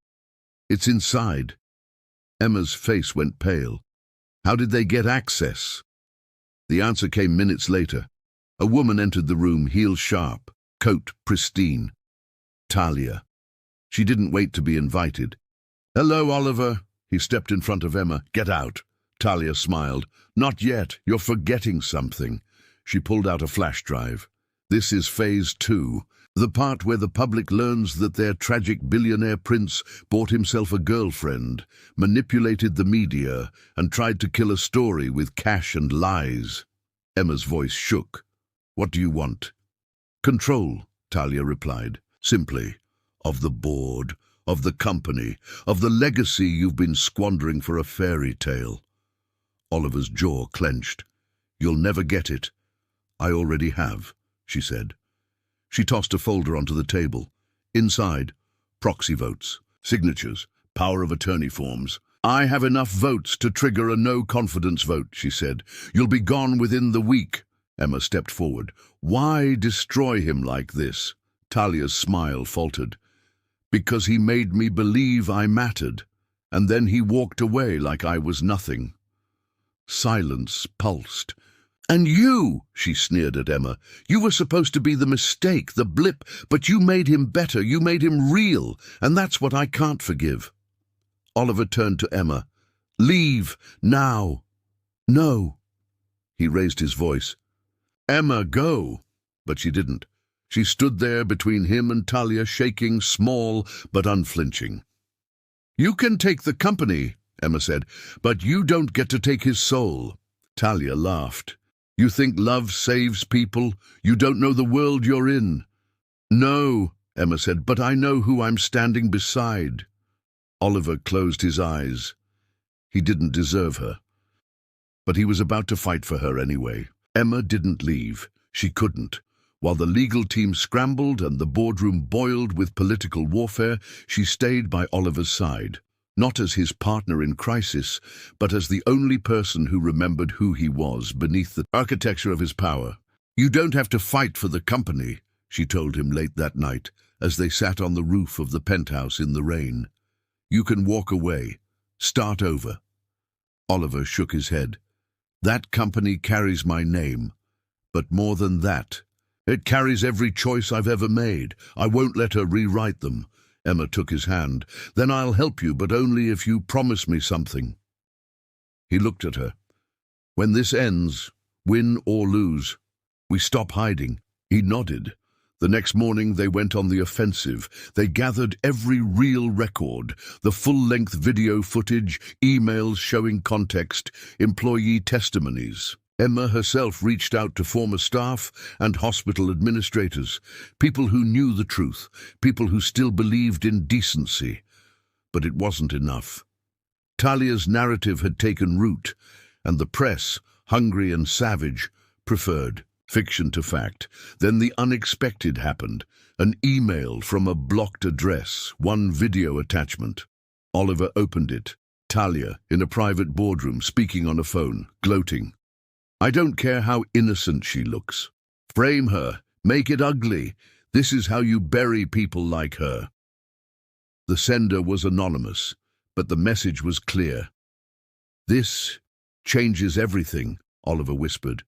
"It's inside." Emma's face went pale. "How did they get access?" The answer came minutes later. A woman entered the room, heels sharp, coat pristine. Talia. She didn't wait to be invited. "Hello, Oliver." He stepped in front of Emma. "Get out." Talia smiled. "Not yet. You're forgetting something." She pulled out a flash drive. "This is phase 2, the part where the public learns that their tragic billionaire prince bought himself a girlfriend, manipulated the media, and tried to kill a story with cash and lies." Emma's voice shook. "What do you want?" "Control," Talia replied, simply. "Of the board, of the company, of the legacy you've been squandering for a fairy tale." Oliver's jaw clenched. "You'll never get it." "I already have," she said. She tossed a folder onto the table. Inside, proxy votes, signatures, power of attorney forms. "I have enough votes to trigger a no-confidence vote," she said. "You'll be gone within the week." Emma stepped forward. "Why destroy him like this?" Talia's smile faltered. "Because he made me believe I mattered, and then he walked away like I was nothing." Silence pulsed. "And you," she sneered at Emma, "you were supposed to be the mistake, the blip, but you made him better, you made him real, and that's what I can't forgive." Oliver turned to Emma. "Leave, now." "No." He raised his voice. "Emma, go." But she didn't. She stood there between him and Talia, shaking, small but unflinching. "You can take the company," Emma said, "but you don't get to take his soul." Talia laughed. "You think love saves people? You don't know the world you're in." "No," Emma said, "but I know who I'm standing beside." Oliver closed his eyes. He didn't deserve her. But he was about to fight for her anyway. Emma didn't leave. She couldn't. While the legal team scrambled and the boardroom boiled with political warfare, she stayed by Oliver's side, not as his partner in crisis, but as the only person who remembered who he was beneath the architecture of his power. "You don't have to fight for the company," she told him late that night, as they sat on the roof of the penthouse in the rain. "You can walk away. Start over." Oliver shook his head. "That company carries my name. But more than that, it carries every choice I've ever made. I won't let her rewrite them." Emma took his hand. "Then I'll help you, but only if you promise me something." He looked at her. "When this ends, win or lose, we stop hiding." He nodded. The next morning they went on the offensive. They gathered every real record, the full-length video footage, emails showing context, employee testimonies. Emma herself reached out to former staff and hospital administrators, people who knew the truth, people who still believed in decency. But it wasn't enough. Talia's narrative had taken root, and the press, hungry and savage, preferred fiction to fact. Then the unexpected happened. An email from a blocked address, one video attachment. Oliver opened it. Talia, in a private boardroom, speaking on a phone, gloating. "I don't care how innocent she looks. Frame her, make it ugly. This is how you bury people like her." The sender was anonymous, but the message was clear. "This changes everything," Oliver whispered.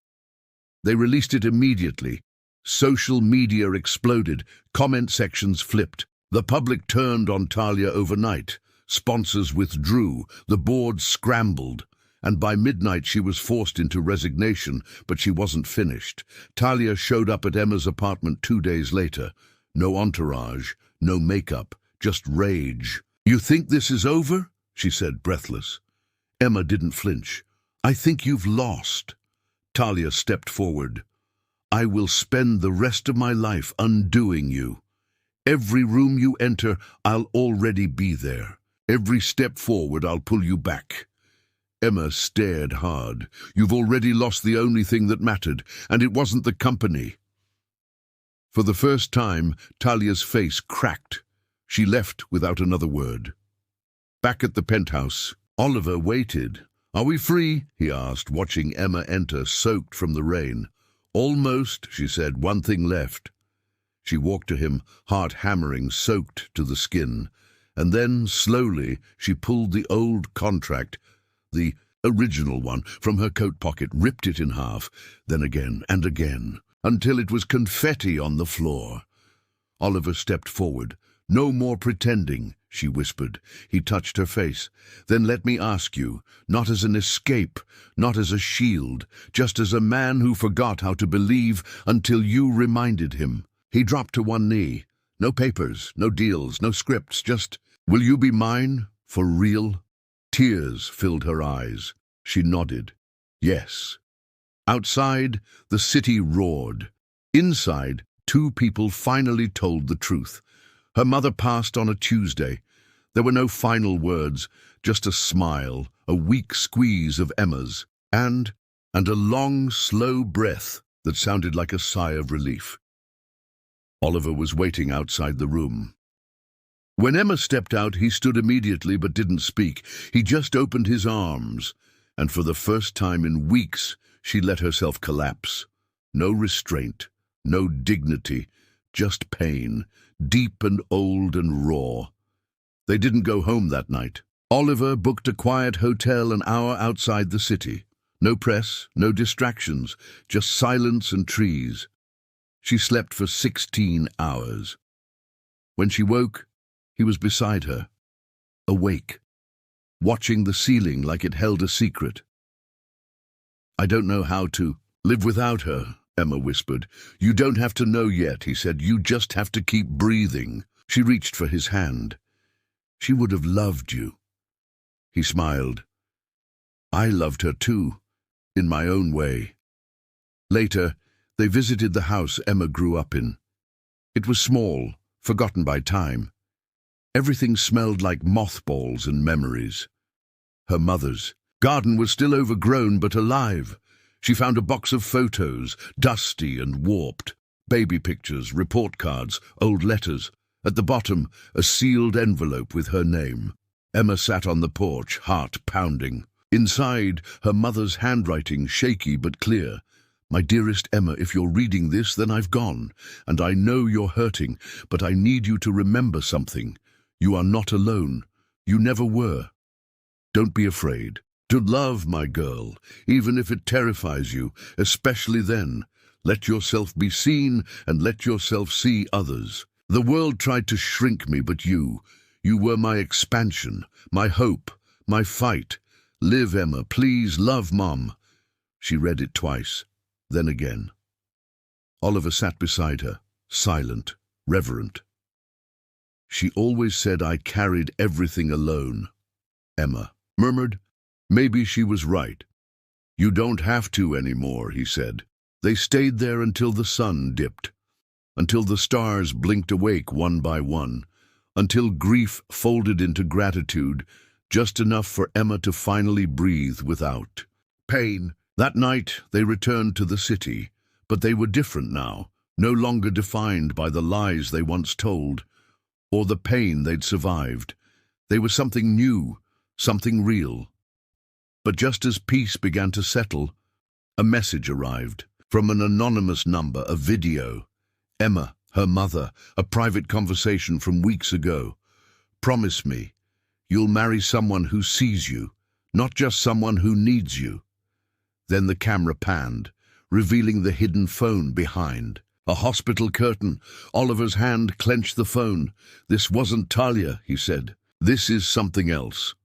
They released it immediately. Social media exploded. Comment sections flipped. The public turned on Talia overnight. Sponsors withdrew. The board scrambled. And by midnight she was forced into resignation, but she wasn't finished. Talia showed up at Emma's apartment 2 days later. No entourage, no makeup, just rage. "You think this is over?" she said, breathless. Emma didn't flinch. "I think you've lost." Talia stepped forward. "I will spend the rest of my life undoing you. Every room you enter, I'll already be there. Every step forward, I'll pull you back." Emma stared hard. "You've already lost the only thing that mattered, and it wasn't the company." For the first time, Talia's face cracked. She left without another word. Back at the penthouse, Oliver waited. "Are we free?" he asked, watching Emma enter, soaked from the rain. "Almost," she said, "one thing left." She walked to him, heart hammering, soaked to the skin. And then, slowly, she pulled the old contract, the original one, from her coat pocket, ripped it in half, then again and again, until it was confetti on the floor. Oliver stepped forward. "No more pretending," she whispered. He touched her face. "Then let me ask you, not as an escape, not as a shield, just as a man who forgot how to believe until you reminded him." He dropped to one knee. "No papers, no deals, no scripts, just, will you be mine, for real?" Tears filled her eyes. She nodded. "Yes." Outside, the city roared. Inside, 2 people finally told the truth. Her mother passed on a Tuesday. There were no final words, just a smile, a weak squeeze of Emma's, and a long, slow breath that sounded like a sigh of relief. Oliver was waiting outside the room. When Emma stepped out, he stood immediately but didn't speak. He just opened his arms, and for the first time in weeks, she let herself collapse. No restraint, no dignity, just pain, deep and old and raw. They didn't go home that night. Oliver booked a quiet hotel an hour outside the city. No press, no distractions, just silence and trees. She slept for 16 hours. When she woke, he was beside her, awake, watching the ceiling like it held a secret. "I don't know how to live without her," Emma whispered. "You don't have to know yet," he said. "You just have to keep breathing." She reached for his hand. "She would have loved you." He smiled. "I loved her too, in my own way." Later, they visited the house Emma grew up in. It was small, forgotten by time. Everything smelled like mothballs and memories. Her mother's garden was still overgrown but alive. She found a box of photos, dusty and warped. Baby pictures, report cards, old letters. At the bottom, a sealed envelope with her name. Emma sat on the porch, heart pounding. Inside, her mother's handwriting, shaky but clear. "My dearest Emma, if you're reading this, then I've gone. And I know you're hurting, but I need you to remember something. You are not alone. You never were. Don't be afraid. To love, my girl, even if it terrifies you, especially then. Let yourself be seen and let yourself see others. The world tried to shrink me, but you were my expansion, my hope, my fight. Live, Emma, please, love, Mom." She read it twice, then again. Oliver sat beside her, silent, reverent. "She always said I carried everything alone," Emma murmured. "Maybe she was right." "You don't have to anymore," he said. They stayed there until the sun dipped, until the stars blinked awake one by one, until grief folded into gratitude, just enough for Emma to finally breathe without pain. That night they returned to the city, but they were different now, no longer defined by the lies they once told, or the pain they'd survived. They were something new, something real. But just as peace began to settle, a message arrived. From an anonymous number, a video. Emma, her mother, a private conversation from weeks ago. "Promise me, you'll marry someone who sees you, not just someone who needs you." Then the camera panned, revealing the hidden phone behind. A hospital curtain. Oliver's hand clenched the phone. "This wasn't Talia," he said. "This is something else."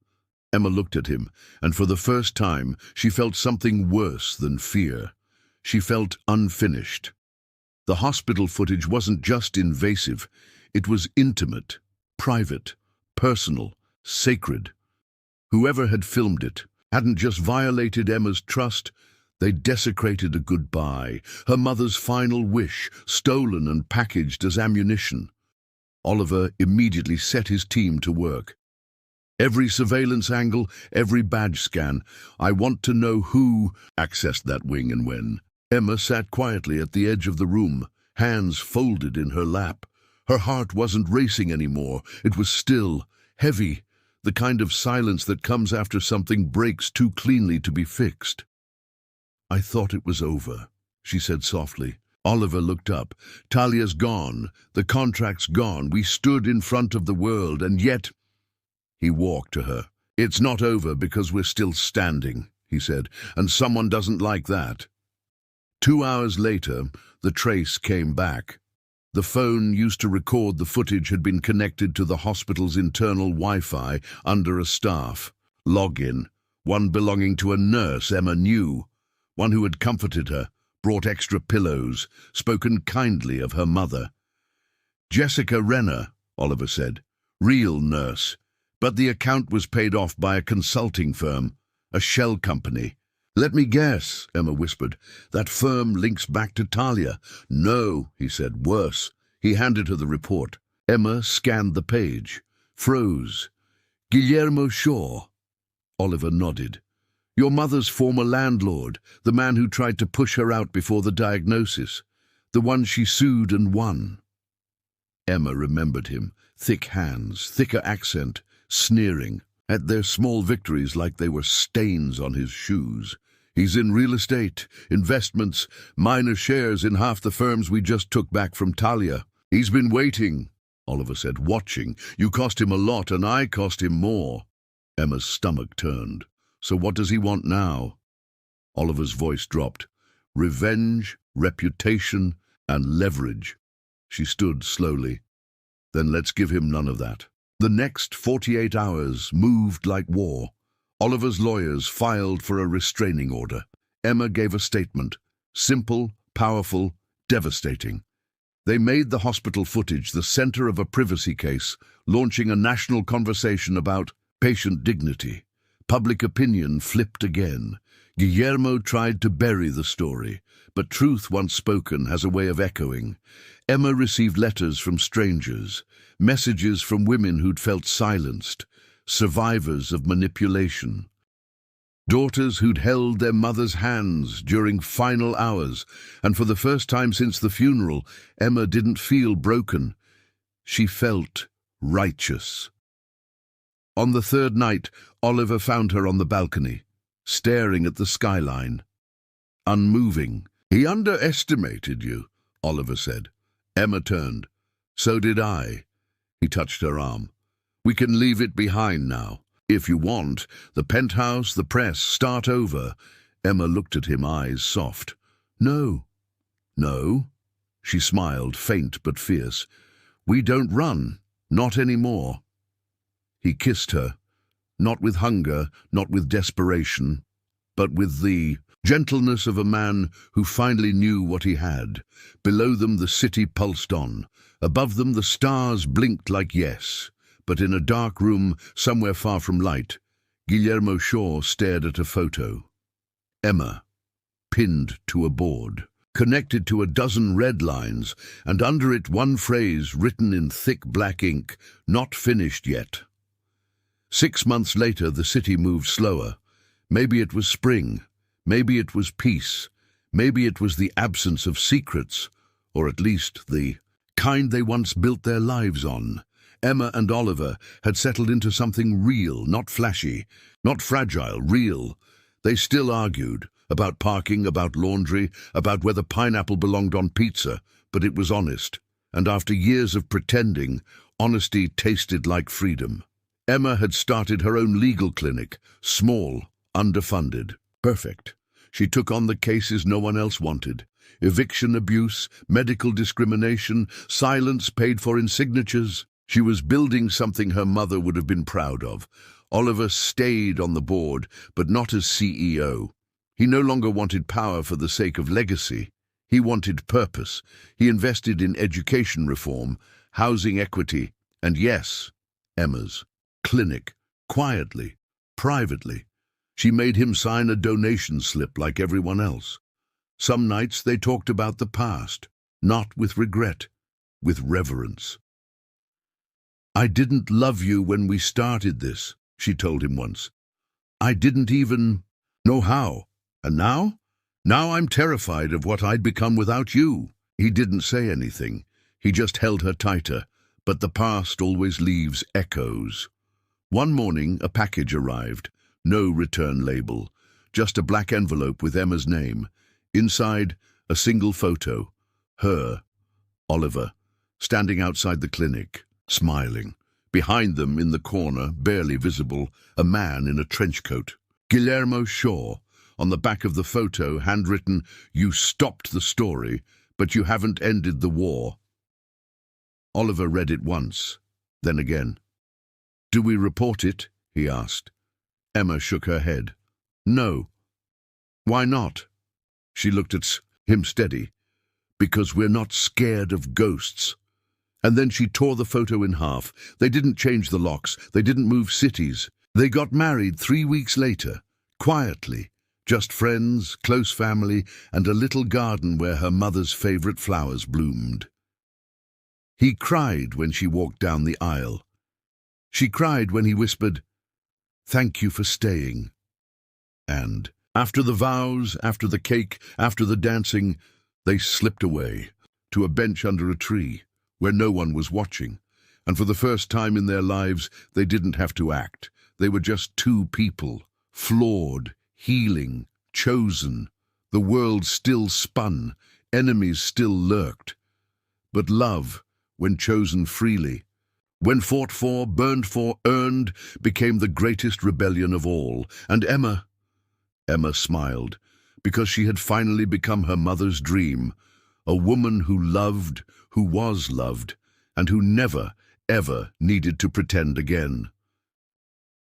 Emma looked at him, and for the first time she felt something worse than fear. She felt unfinished. The hospital footage wasn't just invasive, it was intimate, private, personal, sacred. Whoever had filmed it hadn't just violated Emma's trust, they'd desecrated a goodbye, her mother's final wish, stolen and packaged as ammunition. Oliver immediately set his team to work. Every surveillance angle, every badge scan. "I want to know who accessed that wing and when." Emma sat quietly at the edge of the room, hands folded in her lap. Her heart wasn't racing anymore. It was still, heavy, the kind of silence that comes after something breaks too cleanly to be fixed. "I thought it was over," she said softly. Oliver looked up. "Talia's gone. The contract's gone. We stood in front of the world, and yet—" He walked to her. "It's not over because we're still standing," he said, "and someone doesn't like that." 2 hours later, the trace came back. The phone used to record the footage had been connected to the hospital's internal Wi-Fi under a staff login, one belonging to a nurse Emma knew, one who had comforted her, brought extra pillows, spoken kindly of her mother. "Jessica Renner," Oliver said. "Real nurse. But the account was paid off by a consulting firm, a shell company." "Let me guess," Emma whispered. "That firm links back to Talia." "No," he said. "Worse." He handed her the report. Emma scanned the page, froze. "Guillermo Shaw." Oliver nodded. "Your mother's former landlord, the man who tried to push her out before the diagnosis, the one she sued and won." Emma remembered him. Thick hands, thicker accent, sneering at their small victories like they were stains on his shoes. "He's in real estate, investments, minor shares in half the firms we just took back from Talia. He's been waiting," Oliver said, "watching. You cost him a lot and I cost him more." Emma's stomach turned. "So what does he want now?" Oliver's voice dropped. "Revenge, reputation, and leverage." She stood slowly. "Then let's give him none of that." The next 48 hours moved like war. Oliver's lawyers filed for a restraining order. Emma gave a statement. Simple, powerful, devastating. They made the hospital footage the center of a privacy case, launching a national conversation about patient dignity, Public opinion flipped again. Guillermo tried to bury the story, but truth once spoken has a way of echoing. Emma received letters from strangers, messages from women who'd felt silenced, survivors of manipulation. Daughters who'd held their mother's hands during final hours, and for the first time since the funeral, Emma didn't feel broken. She felt righteous. On the third night, Oliver found her on the balcony, staring at the skyline. Unmoving. "He underestimated you," Oliver said. Emma turned. "So did I." He touched her arm. "We can leave it behind now. If you want, the penthouse, the press, start over." Emma looked at him, eyes soft. "No." "No?" She smiled, faint but fierce. "We don't run. Not anymore." He kissed her, not with hunger, not with desperation, but with the gentleness of a man who finally knew what he had. Below them the city pulsed on. Above them the stars blinked like yes. But in a dark room, somewhere far from light, Guillermo Shaw stared at a photo. Emma, pinned to a board, connected to a dozen red lines, and under it one phrase written in thick black ink, "Not finished yet." 6 months later, the city moved slower. Maybe it was spring. Maybe it was peace. Maybe it was the absence of secrets, or at least the kind they once built their lives on. Emma and Oliver had settled into something real, not flashy, not fragile, real. They still argued about parking, about laundry, about whether pineapple belonged on pizza, but it was honest. And after years of pretending, honesty tasted like freedom. Emma had started her own legal clinic, small, underfunded, perfect. She took on the cases no one else wanted. Eviction abuse, medical discrimination, silence paid for in signatures. She was building something her mother would have been proud of. Oliver stayed on the board, but not as CEO. He no longer wanted power for the sake of legacy. He wanted purpose. He invested in education reform, housing equity, and yes, Emma's clinic, quietly, privately. She made him sign a donation slip like everyone else. Some nights they talked about the past, not with regret, with reverence. "I didn't love you when we started this," she told him once. "I didn't even know how. And now? Now I'm terrified of what I'd become without you." He didn't say anything. He just held her tighter. But the past always leaves echoes. One morning, a package arrived. No return label. Just a black envelope with Emma's name. Inside, a single photo. Her, Oliver, standing outside the clinic, smiling. Behind them, in the corner, barely visible, a man in a trench coat. Guillermo Shaw. On the back of the photo, handwritten, "You stopped the story, but you haven't ended the war." Oliver read it once, then again. "Do we report it?" he asked. Emma shook her head. "No." "Why not?" She looked at him steady. "Because we're not scared of ghosts." And then she tore the photo in half. They didn't change the locks. They didn't move cities. They got married 3 weeks later, quietly. Just friends, close family, and a little garden where her mother's favorite flowers bloomed. He cried when she walked down the aisle. She cried when he whispered, "Thank you for staying." And after the vows, after the cake, after the dancing, they slipped away to a bench under a tree where no one was watching. And for the first time in their lives, they didn't have to act. They were just two people, flawed, healing, chosen. The world still spun, enemies still lurked. But love, when chosen freely, when fought for, burned for, earned, became the greatest rebellion of all. And Emma smiled, because she had finally become her mother's dream, a woman who loved, who was loved, and who never, ever needed to pretend again.